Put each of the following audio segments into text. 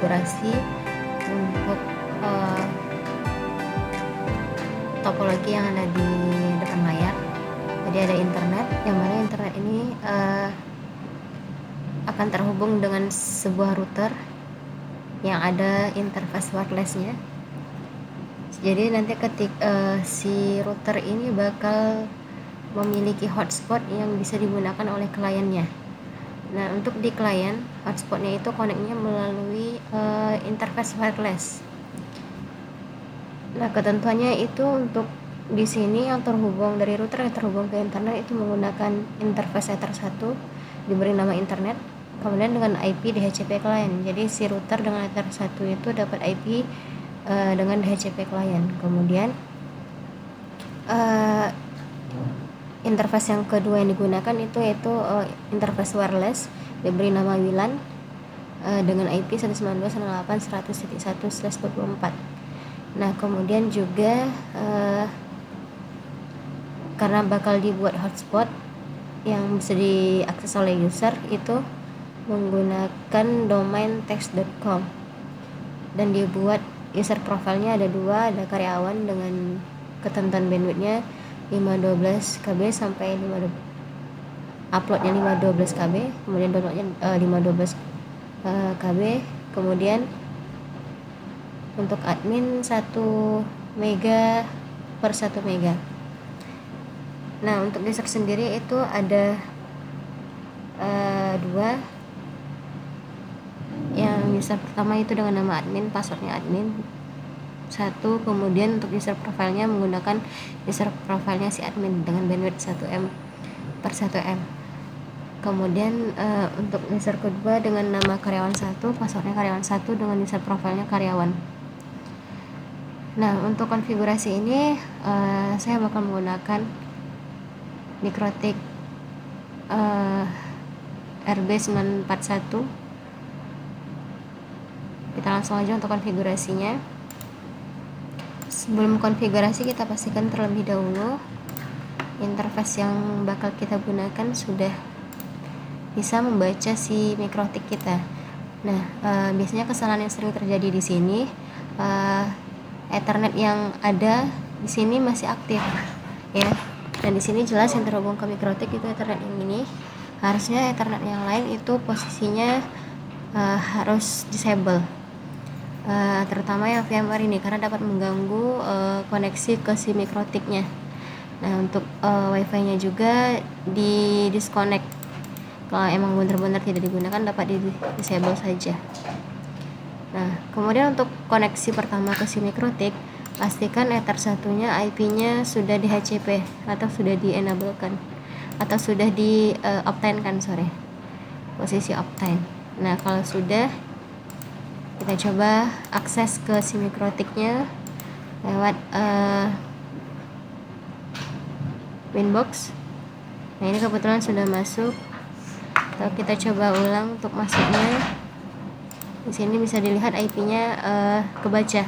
konfigurasi untuk topologi yang ada di depan layar. Jadi ada internet, yang mana internet ini akan terhubung dengan sebuah router yang ada interface wirelessnya. Jadi nanti ketika si router ini bakal memiliki hotspot yang bisa digunakan oleh kliennya. Nah, untuk di klien, hotspotnya itu connect-nya melalui interface wireless. Nah, ketentuannya itu untuk di sini yang terhubung dari router yang terhubung ke internet itu menggunakan interface Ether 1 diberi nama internet, kemudian dengan IP DHCP client. Jadi si router dengan Ether 1 itu dapat IP dengan DHCP client. Kemudian interface yang kedua yang digunakan itu yaitu interface wireless diberi nama WLAN dengan IP 192.168.100.1/24. Nah, kemudian juga karena bakal dibuat hotspot yang bisa diakses oleh user itu menggunakan domain text.com, dan dibuat user profilnya ada dua, ada karyawan dengan ketentuan bandwidthnya 512 KB sampai 512, uploadnya 512 KB, kemudian downloadnya 512 KB, kemudian untuk admin 1 mega per 1 mega. Nah, untuk user sendiri itu ada dua. Yang user pertama itu dengan nama admin, passwordnya admin 1, kemudian untuk user profilnya menggunakan user profilnya si admin dengan bandwidth 1M per 1M. Kemudian untuk user kedua dengan nama karyawan 1, passwordnya karyawan 1 dengan user profilnya karyawan. Nah, untuk konfigurasi ini saya bakal menggunakan MikroTik RB941. Kita langsung aja untuk konfigurasinya. Sebelum konfigurasi, kita pastikan terlebih dahulu interface yang bakal kita gunakan sudah bisa membaca si MikroTik kita. Nah, biasanya kesalahan yang sering terjadi di sini, Ethernet yang ada di sini masih aktif, ya. Dan di sini jelas yang terhubung ke MikroTik itu Ethernet yang ini. Harusnya Ethernet yang lain itu posisinya harus disable. Terutama yang VMware ini karena dapat mengganggu koneksi ke si MikroTik-nya. Nah, untuk WiFi-nya juga di disconnect. Kalau emang benar-benar tidak digunakan dapat di disable saja. Nah, kemudian untuk koneksi pertama ke si MikroTik, pastikan Ether 1-nya IP-nya sudah di DHCP atau sudah di-enablekan atau sudah di obtain-kan, posisi obtain. Nah, kalau sudah, kita coba akses ke si MikroTik-nya lewat Winbox. Nah, ini kebetulan sudah masuk. Atau kita coba ulang untuk masuknya. Di sini bisa dilihat IP-nya kebaca.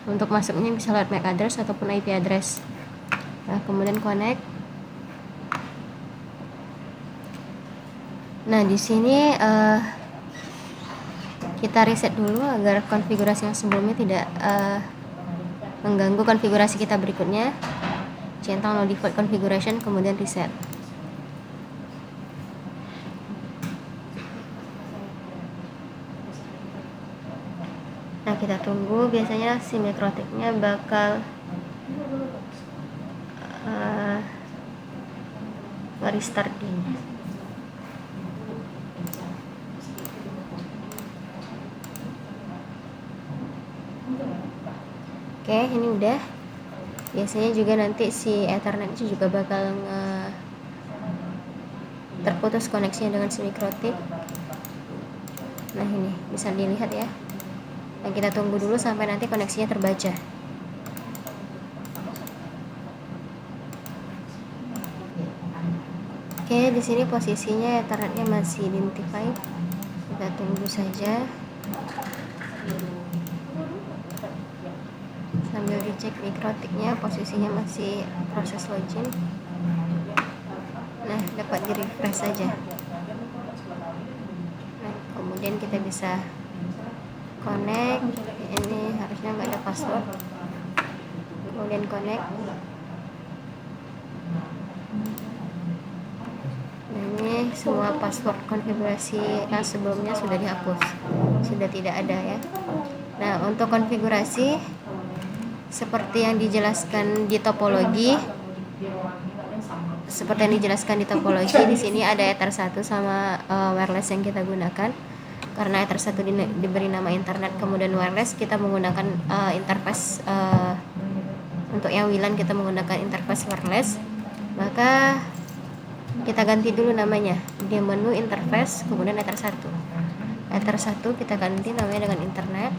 Untuk masuknya bisa lewat MAC address ataupun IP address. Nah, kemudian connect. Nah, di sini kita reset dulu agar konfigurasi yang sebelumnya tidak mengganggu konfigurasi kita berikutnya. Centang no default configuration, kemudian reset. Nah, kita tunggu, biasanya si MikroTik-nya bakal restart ini. Oke, ini udah. Biasanya juga nanti si Ethernet juga bakal terputus koneksinya dengan si MikroTik. Nah, ini bisa dilihat ya. Nah, kita tunggu dulu sampai nanti koneksinya terbaca. Oke, di sini posisinya Ethernetnya masih identify. Kita tunggu saja. Sambil dicek MikroTik-nya posisinya masih proses login. Nah, dapat di refresh saja. Nah, kemudian kita bisa connect. Ini harusnya nggak ada password, kemudian connect. Nah, ini semua password konfigurasi yang sebelumnya sudah dihapus, sudah tidak ada ya. Nah, untuk konfigurasi seperti yang dijelaskan di topologi, di sini ada Ether 1 sama wireless yang kita gunakan. Karena Ether 1 diberi nama internet, kemudian wireless kita menggunakan interface untuk yang WLAN kita menggunakan interface wireless. Maka kita ganti dulu namanya di menu interface, kemudian Ether 1 kita ganti namanya dengan internet.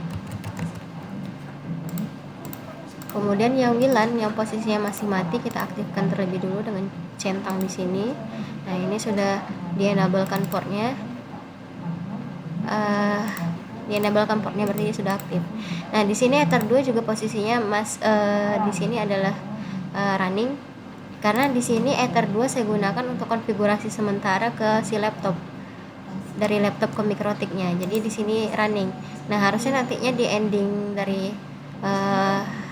Kemudian yang WLAN yang posisinya masih mati kita aktifkan terlebih dulu dengan centang di sini. Nah, ini sudah di-enablekan portnya. Berarti dia sudah aktif. Nah, di sini Ether 2 juga posisinya di sini adalah running, karena di sini Ether 2 saya gunakan untuk konfigurasi sementara ke si laptop, dari laptop ke Mikrotiknya. Jadi di sini running. Nah, harusnya nantinya di ending dari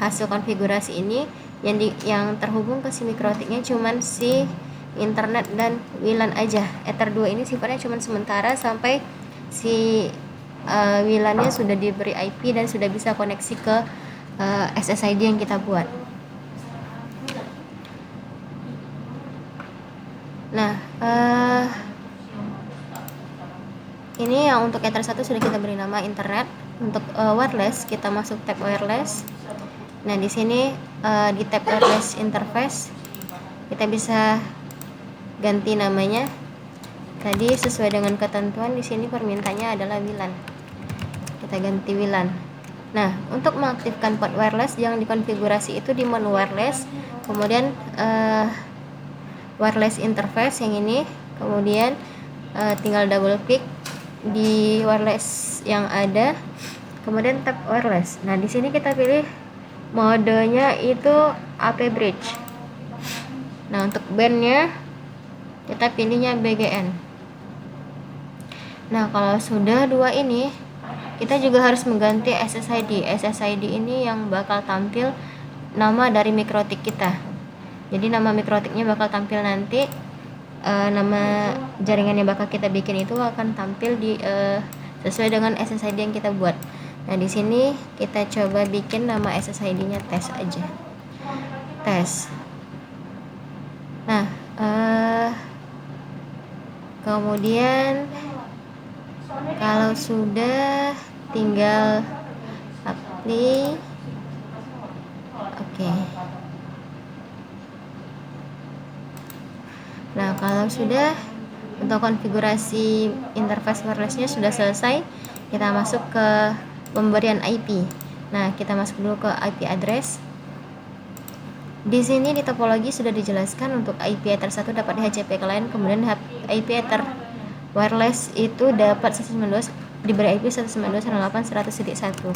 hasil konfigurasi ini yang terhubung ke si Mikrotiknya cuman si internet dan WLAN aja. Ether 2 ini sifatnya cuman sementara sampai si WLAN-nya sudah diberi IP dan sudah bisa koneksi ke SSID yang kita buat. Nah, ini yang untuk Ether 1 sudah kita beri nama internet. Untuk wireless kita masuk tab wireless. Nah, di sini di tab wireless interface kita bisa ganti namanya. Tadi sesuai dengan ketentuan di sini permintaannya adalah WLAN. Kita ganti WLAN. Nah, untuk mengaktifkan port wireless yang dikonfigurasi itu di menu wireless, kemudian wireless interface yang ini, kemudian tinggal double klik di wireless yang ada, kemudian tab wireless. Nah, di sini kita pilih modenya itu AP bridge. Nah, untuk bandnya kita pilihnya BGN. Nah, kalau sudah dua ini, kita juga harus mengganti SSID. SSID ini yang bakal tampil nama dari Mikrotik kita. Jadi nama Mikrotiknya bakal tampil nanti, nama jaringan yang bakal kita bikin itu akan tampil di sesuai dengan SSID yang kita buat. Nah, di sini kita coba bikin nama SSID-nya tes aja. Tes. Nah, kemudian kalau sudah tinggal apply. Oke. Nah, kalau sudah untuk konfigurasi interface wirelessnya sudah selesai, kita masuk ke pemberian IP. Nah, kita masuk dulu ke IP address. Di sini di topologi sudah dijelaskan untuk IP Ether 1 dapat di HCP client, kemudian IP Ether wireless itu dapat 192, diberi IP 192.168.100.1.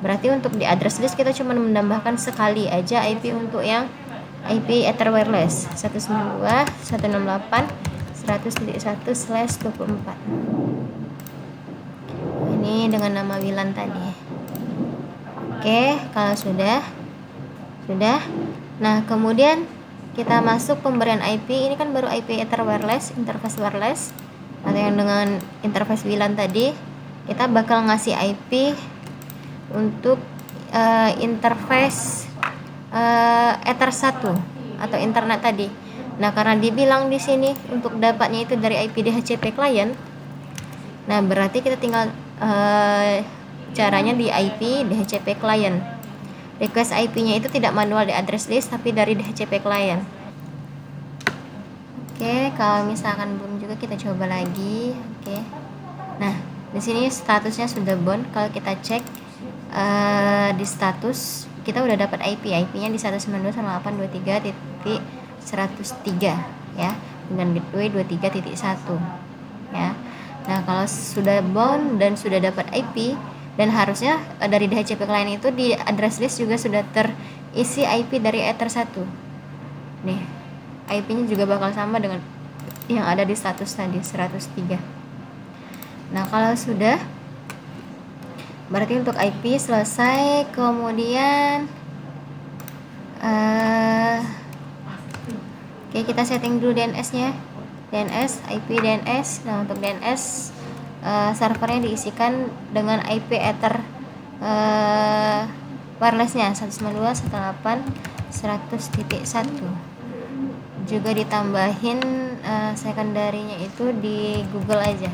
Berarti untuk di address list kita cuma menambahkan sekali aja IP untuk yang IP Ether wireless 192.168.100.1/24. Ini dengan nama WLAN tadi. Oke, kalau sudah. Nah, kemudian kita masuk pemberian IP. Ini kan baru IP Ether wireless, interface wireless, atau yang dengan interface WLAN tadi. Kita bakal ngasih IP untuk interface Ether 1 atau internet tadi. Nah, karena dibilang di sini untuk dapatnya itu dari IP DHCP client. Nah, berarti kita tinggal caranya di IP DHCP client. Request IP-nya itu tidak manual di address list tapi dari DHCP client. Oke, kalau misalkan belum juga kita coba lagi. Oke. Nah, di sini statusnya sudah bound. Kalau kita cek di status kita udah dapat IP-nya di 192.168.23.103 ya, dengan gateway 23.1 ya. Nah, kalau sudah bound dan sudah dapat IP, dan harusnya dari DHCP client itu di address list juga sudah terisi IP dari Ether 1. Nih, IP-nya juga bakal sama dengan yang ada di status tadi 103. Nah, kalau sudah Berarti untuk IP selesai. Kemudian oke, kita setting dulu DNS-nya. DNS, IP DNS. Nah, untuk DNS servernya diisikan dengan IP Ether wirelessnya 192.168.100.1. Juga ditambahin secondary-nya itu di Google aja.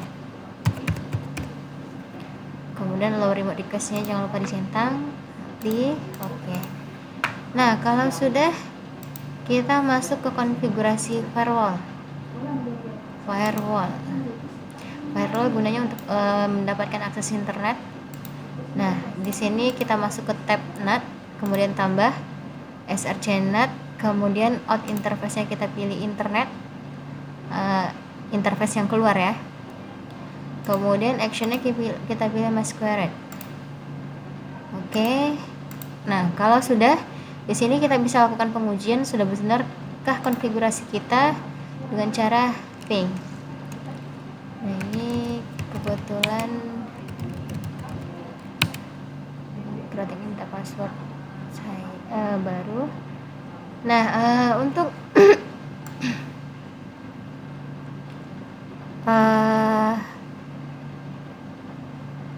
Kemudian low remote request-nya jangan lupa dicentang di oke. Nah, kalau sudah, kita masuk ke konfigurasi firewall. Firewall gunanya untuk mendapatkan akses internet. Nah, di sini kita masuk ke tab NAT, kemudian tambah SRC NAT, kemudian out interface-nya kita pilih internet, interface yang keluar ya. Kemudian action-nya kita pilih masquerade. Oke. Nah, kalau sudah, di sini kita bisa lakukan pengujian sudah benarkah konfigurasi kita dengan cara ping. Nah, ini kebetulan Krotek minta password saya baru. Nah, untuk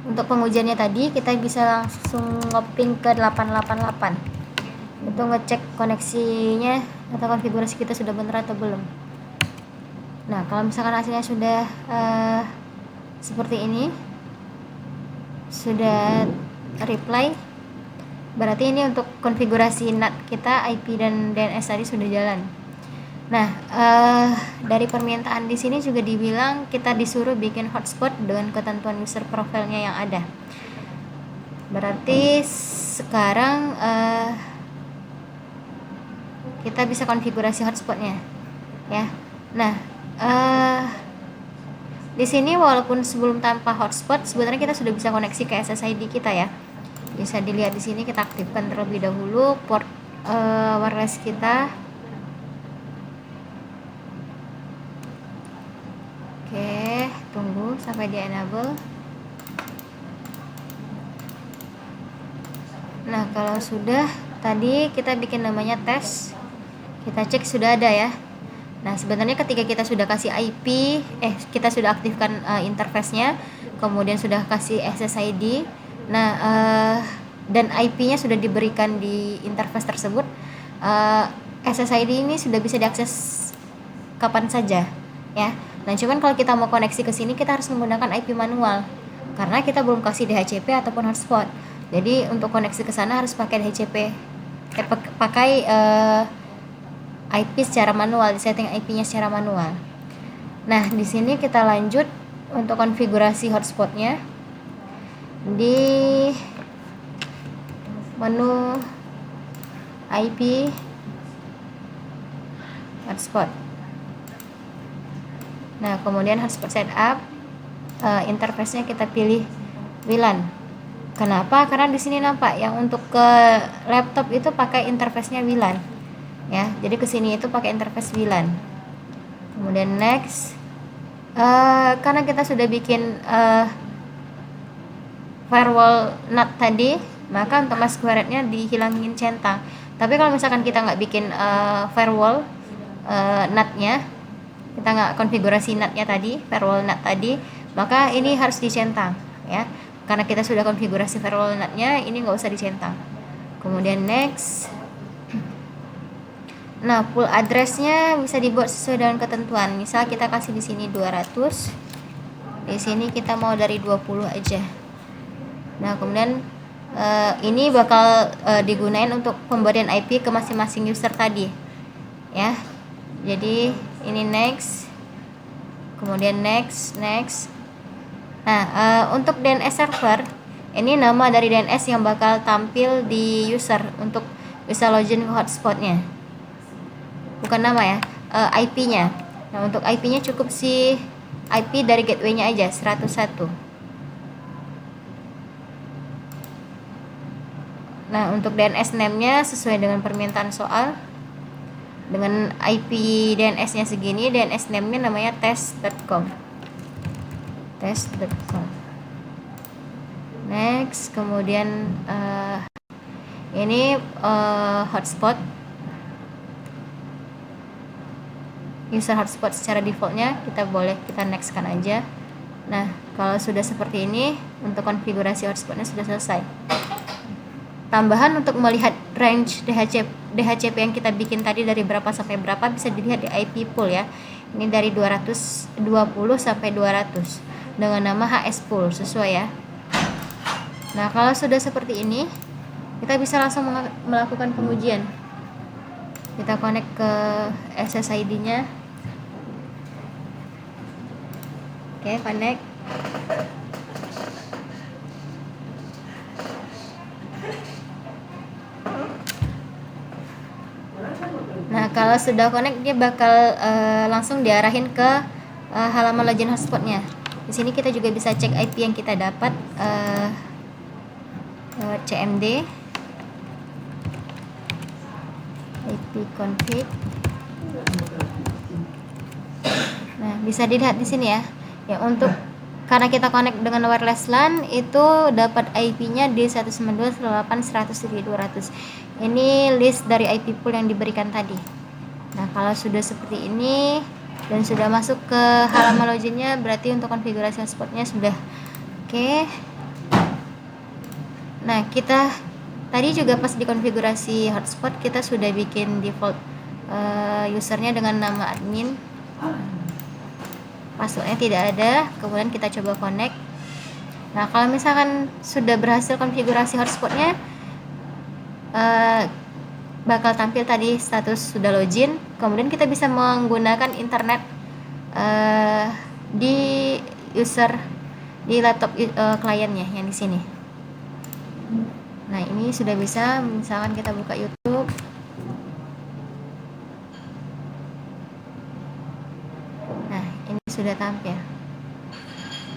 untuk pengujiannya tadi kita bisa langsung ngeping ke 888. Itu ngecek koneksinya atau konfigurasi kita sudah benar atau belum. Nah, kalau misalkan hasilnya sudah seperti ini, sudah reply, berarti ini untuk konfigurasi NAT kita, IP dan DNS tadi sudah jalan. Nah, dari permintaan di sini juga dibilang kita disuruh bikin hotspot dengan ketentuan user profile-nya yang ada. Berarti sekarang kita bisa konfigurasi hotspotnya, ya. Nah, di sini walaupun sebelum tanpa hotspot, sebenarnya kita sudah bisa koneksi ke SSID kita ya. Bisa dilihat di sini, kita aktifkan terlebih dahulu port wireless kita. Oke, tunggu sampai di enable. Nah, kalau sudah, tadi kita bikin namanya tes, kita cek sudah ada ya. Nah, sebenarnya ketika kita sudah kasih IP, kita sudah aktifkan interface-nya, kemudian sudah kasih SSID, nah dan IP-nya sudah diberikan di interface tersebut, SSID ini sudah bisa diakses kapan saja ya. Nah, cuman kalau kita mau koneksi ke sini, kita harus menggunakan IP manual karena kita belum kasih DHCP ataupun hotspot. Jadi untuk koneksi ke sana harus pakai DHCP, pakai IP secara manual, setting IP-nya secara manual. Nah, di sini kita lanjut untuk konfigurasi hotspotnya di menu IP hotspot. Nah, kemudian hotspot setup, interface-nya kita pilih WLAN. Kenapa? Karena di sini nampak yang untuk ke laptop itu pakai interface-nya WLAN. Ya, jadi ke sini itu pakai interface WLAN. Kemudian next. Karena kita sudah bikin firewall NAT tadi, maka untuk masquerade-nya dihilangin centang. Tapi kalau misalkan kita nggak bikin firewall NAT-nya, kita nggak konfigurasi NAT-nya tadi, firewall NAT tadi, maka ini harus dicentang ya. Karena kita sudah konfigurasi firewall NAT-nya, ini nggak usah dicentang. Kemudian next. Nah, pool address-nya bisa dibuat sesuai dengan ketentuan. Misal kita kasih di sini 200. Di sini kita mau dari 20 aja. Nah, kemudian ini bakal digunain untuk pemberian IP ke masing-masing user tadi. Ya. Jadi ini next. Kemudian next. Nah, untuk DNS server, ini nama dari DNS yang bakal tampil di user untuk bisa login ke hotspotnya. Bukan nama ya, IP-nya. Nah, untuk IP-nya cukup si IP dari gateway-nya aja, 101. Nah, untuk DNS name-nya sesuai dengan permintaan soal. Dengan IP DNS-nya segini, DNS name-nya namanya test.com. next. Kemudian ini hotspot, user hotspot secara defaultnya kita next kan aja. Nah, kalau sudah seperti ini, untuk konfigurasi hotspotnya sudah selesai. Tambahan untuk melihat range DHCP yang kita bikin tadi dari berapa sampai berapa bisa dilihat di IP pool ya. Ini dari 220 sampai 200 dengan nama HS pool, sesuai ya. Nah, kalau sudah seperti ini, kita bisa langsung melakukan pengujian. Kita connect ke SSID-nya. Oke, connect. Nah, kalau sudah connect dia bakal langsung diarahin ke halaman login hotspotnya. Di sini kita juga bisa cek IP yang kita dapat lewat CMD IP config. Nah, bisa dilihat di sini ya. Ya, untuk karena kita connect dengan wireless LAN itu dapat IP-nya di 192.168.100.200. Ini list dari IP pool yang diberikan tadi. Nah, kalau sudah seperti ini dan sudah masuk ke halaman loginnya, berarti untuk konfigurasi hotspotnya sudah oke. Nah, kita tadi juga pas di konfigurasi hotspot kita sudah bikin default usernya dengan nama admin. Passwordnya tidak ada, kemudian kita coba connect. Nah, kalau misalkan sudah berhasil konfigurasi hotspotnya, bakal tampil tadi status sudah login. Kemudian kita bisa menggunakan internet di laptop kliennya yang di sini. Nah, ini sudah bisa. Misalkan kita buka YouTube. Nah, ini sudah tampil.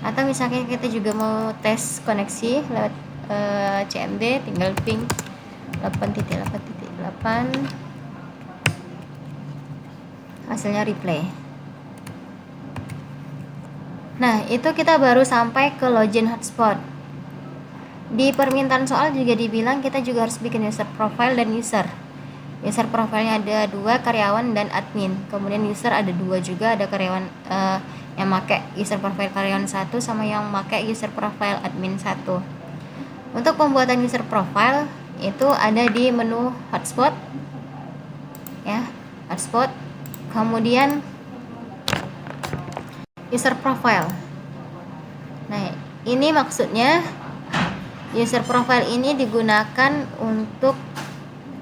Atau misalnya kita juga mau tes koneksi lewat CMD, tinggal ping 8.8.8, hasilnya replay. Nah, itu kita baru sampai ke login hotspot. Di permintaan soal juga dibilang kita juga harus bikin user profile dan user. User profile-nya ada 2, karyawan dan admin. Kemudian user ada 2 juga, ada karyawan yang pakai user profile karyawan 1 sama yang pakai user profile admin 1. Untuk pembuatan user profile itu ada di menu hotspot ya, hotspot. Kemudian user profile. Nah, ini maksudnya user profile ini digunakan untuk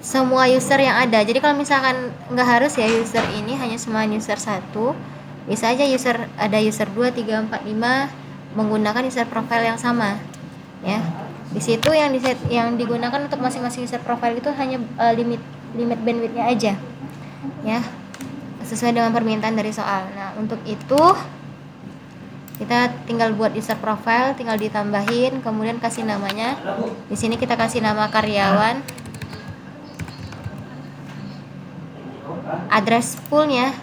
semua user yang ada. Jadi kalau misalkan nggak harus ya user ini, hanya cuma user 1, bisa aja ada user 2, 3, 4, 5 menggunakan user profile yang sama ya. Di situ yang digunakan untuk masing-masing user profile itu hanya limit bandwidthnya aja ya, sesuai dengan permintaan dari soal. Nah, untuk itu kita tinggal buat user profile, tinggal ditambahin, kemudian kasih namanya. Di sini kita kasih nama karyawan. Address poolnya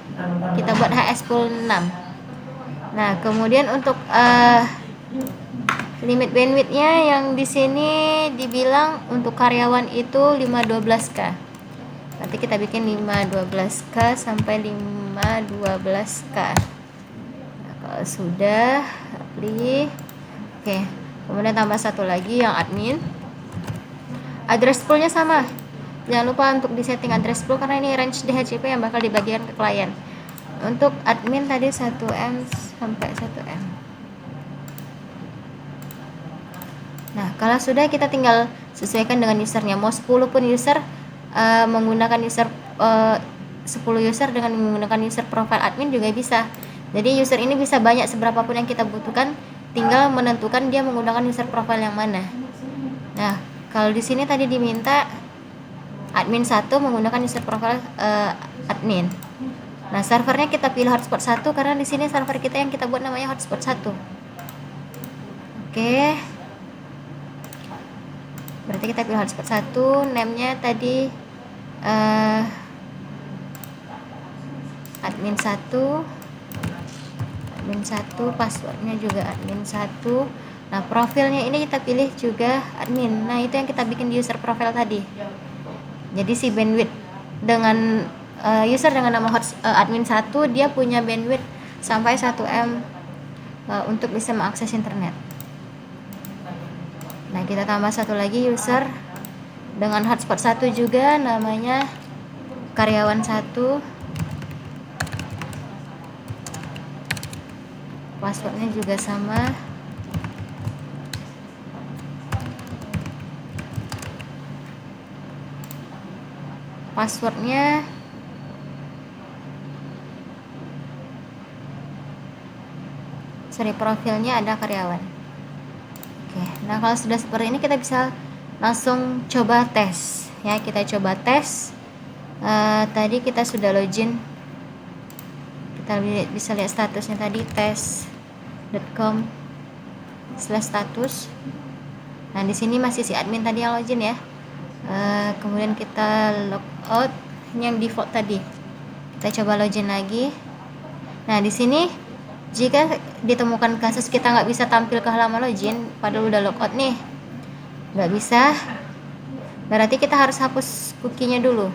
kita buat HS pool 6. Nah, kemudian untuk limit bandwidthnya yang di sini dibilang untuk karyawan itu 512K. Nanti kita bikin 512K sampai 512K. Nah, kalau sudah pilih oke. Kemudian tambah satu lagi yang admin. Address poolnya sama. Jangan lupa untuk disetting address pool karena ini range DHCP yang bakal dibagikan ke klien. Untuk admin tadi 1M sampai 1M. Nah, kalau sudah kita tinggal sesuaikan dengan usernya. Mau 10 pun user menggunakan 10 user dengan menggunakan user profile admin juga bisa. Jadi user ini bisa banyak seberapapun yang kita butuhkan, tinggal menentukan dia menggunakan user profile yang mana. Nah, kalau di sini tadi diminta admin 1 menggunakan user profile admin. Nah, servernya kita pilih hotspot 1 karena di sini server kita yang kita buat namanya hotspot 1. Oke. Berarti kita pilih hotspot 1, name-nya tadi admin 1, passwordnya juga admin 1, Nah, profilnya ini kita pilih juga admin. Nah, itu yang kita bikin di user profile tadi. Jadi si bandwidth dengan user dengan nama admin 1, dia punya bandwidth sampai 1 M untuk bisa mengakses internet. Nah, kita tambah satu lagi user dengan hotspot 1 juga, namanya karyawan 1. Passwordnya juga sama. Passwordnya profilnya ada karyawan. Oke, nah kalau sudah seperti ini kita bisa langsung coba tes ya. Kita coba tes. Tadi kita sudah login, kita bisa lihat statusnya tadi, tes.com/status. Nah, di sini masih si admin tadi yang login ya. Kemudian kita logout yang default tadi. Kita coba login lagi. Nah, di sini jika ditemukan kasus kita nggak bisa tampil ke halaman login padahal udah logout nih, nggak bisa, berarti kita harus hapus cookie-nya dulu.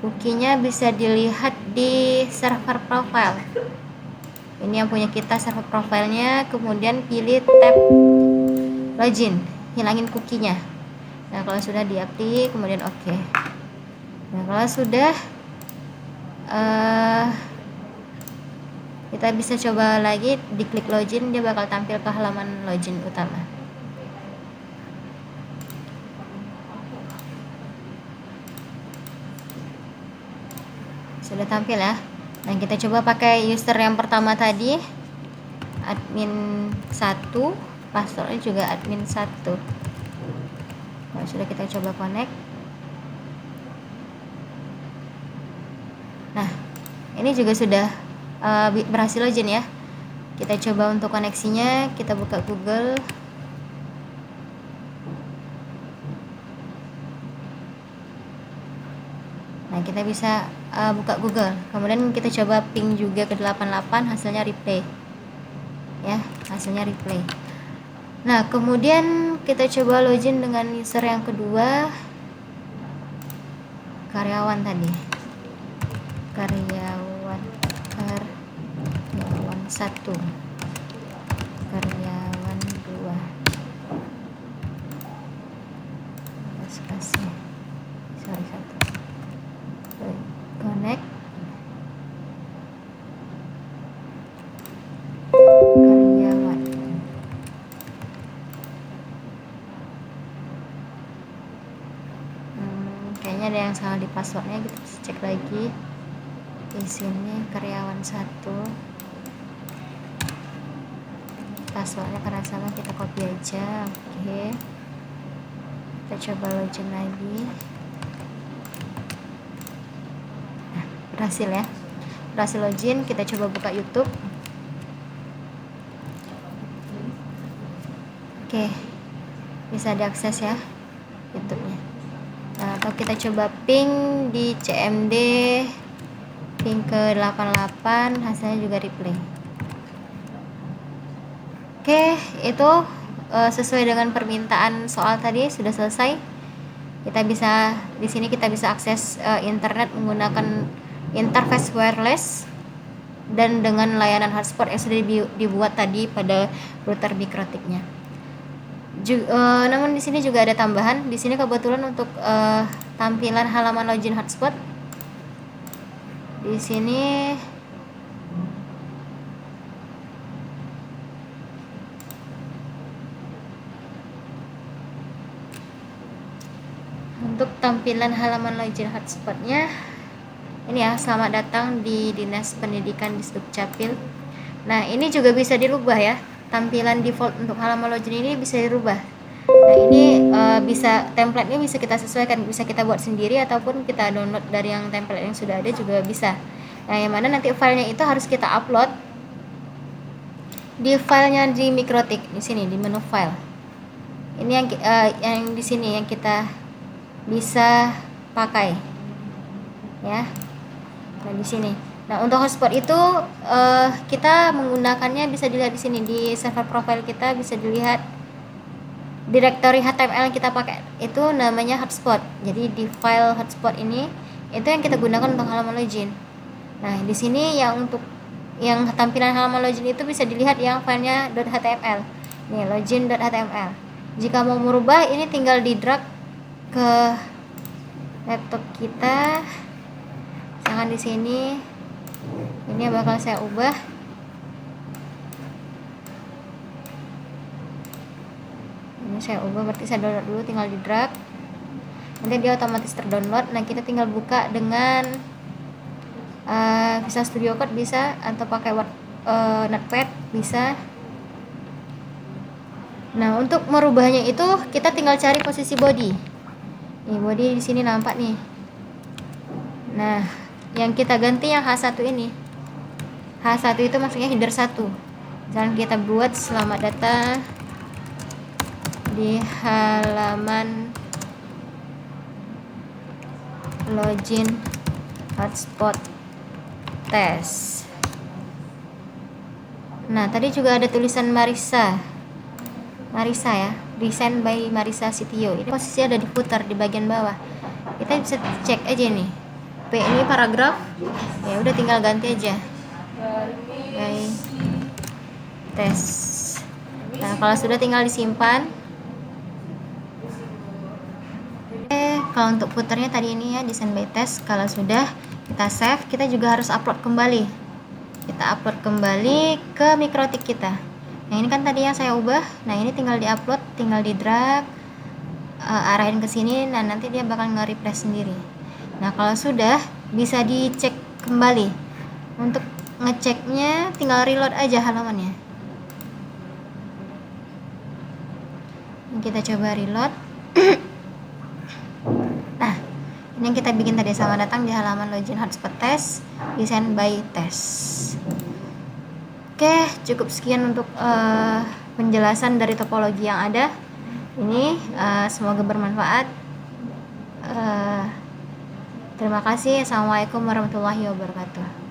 Cookie-nya bisa dilihat di server profile. Ini yang punya kita, server profilenya. Kemudian pilih tab login, hilangin cookie-nya. Nah, kalau sudah diupdate, kemudian oke. Nah, kalau sudah kita bisa coba lagi, diklik login, dia bakal tampil ke halaman login utama. Sudah tampil ya. Nah, kita coba pakai user yang pertama tadi, admin 1, passwordnya juga admin 1. Nah, sudah, kita coba connect. Nah, ini juga sudah berhasil login ya. Kita coba untuk koneksinya, kita buka Google. Nah, kita bisa buka Google, kemudian kita coba ping juga ke 88, hasilnya replay ya, hasilnya replay. Nah, kemudian kita coba login dengan user yang kedua, karyawan tadi, karyawan 1, karyawan 2, spasi, sorry, 1, connect, karyawan. Kayaknya ada yang salah di passwordnya, kita bisa cek lagi. Di sini karyawan 1, passwordnya karena salah, kita copy aja. Oke, kita coba login lagi. Nah, berhasil ya, berhasil login. Kita coba buka YouTube. Oke, bisa diakses ya YouTube-nya. Nah, atau kita coba ping di CMD, ping ke 88, hasilnya juga replay. Oke, itu sesuai dengan permintaan soal tadi sudah selesai. Kita bisa di sini kita bisa akses internet menggunakan interface wireless dan dengan layanan hotspot yang sudah dibuat tadi pada router Mikrotik-nya. Namun di sini juga ada tambahan. Di sini kebetulan untuk tampilan halaman login hotspot, di sini untuk tampilan halaman login hotspotnya ini ya, selamat datang di Dinas Pendidikan di Dukcapil. Nah, ini juga bisa dirubah ya, tampilan default untuk halaman login ini bisa dirubah. Nah, ini bisa, template-nya bisa kita sesuaikan, bisa kita buat sendiri ataupun kita download dari yang template yang sudah ada juga bisa. Nah, yang mana nanti filenya itu harus kita upload di filenya di Mikrotik, di sini di menu file. Ini yang di sini yang kita bisa pakai ya. Nah, di sini Nah, untuk hotspot itu kita menggunakannya bisa dilihat di sini di server profile kita, bisa dilihat directory HTML yang kita pakai itu namanya hotspot. Jadi di file hotspot ini itu yang kita gunakan untuk halaman login. Nah, di sini yang untuk yang tampilan halaman login itu bisa dilihat yang filenya .html. Nih, login.html. Jika mau merubah ini tinggal di drag ke laptop kita. Misalkan di sini ini bakal saya ubah. Ini saya ubah, berarti saya download dulu, tinggal di drag. Nanti dia otomatis terdownload. Nah, kita tinggal buka dengan Visual Studio Code bisa, atau pakai Notepad bisa. Nah, untuk merubahnya itu kita tinggal cari posisi body. Nih, body di sini nampak nih. Nah, yang kita ganti yang H1 ini. H1 itu maksudnya header 1. Misalnya kita buat selamat datang di halaman login hotspot test. Nah, tadi juga ada tulisan Marisa ya, design by Marisa Sitio. Ini posisi ada di footer di bagian bawah. Kita bisa cek aja nih. P ini paragraf. Ya udah, tinggal ganti aja. By test. Nah, kalau sudah tinggal disimpan. Kalau untuk footernya tadi ini ya, design by test. Kalau sudah kita save, kita juga harus upload kembali. Kita upload kembali ke Mikrotik kita. Nah, ini kan tadi yang saya ubah. Nah, ini tinggal di-upload, tinggal di-drag, arahin ke sini. Nah, nanti dia bakal nge-refresh sendiri. Nah, kalau sudah bisa dicek kembali. Untuk ngeceknya tinggal reload aja halamannya. Ini kita coba reload. Nah, ini yang kita bikin tadi, sama datang di halaman login hotspot test, design by test. Oke, cukup sekian untuk penjelasan dari topologi yang ada. Ini semoga bermanfaat. Terima kasih. Assalamualaikum warahmatullahi wabarakatuh.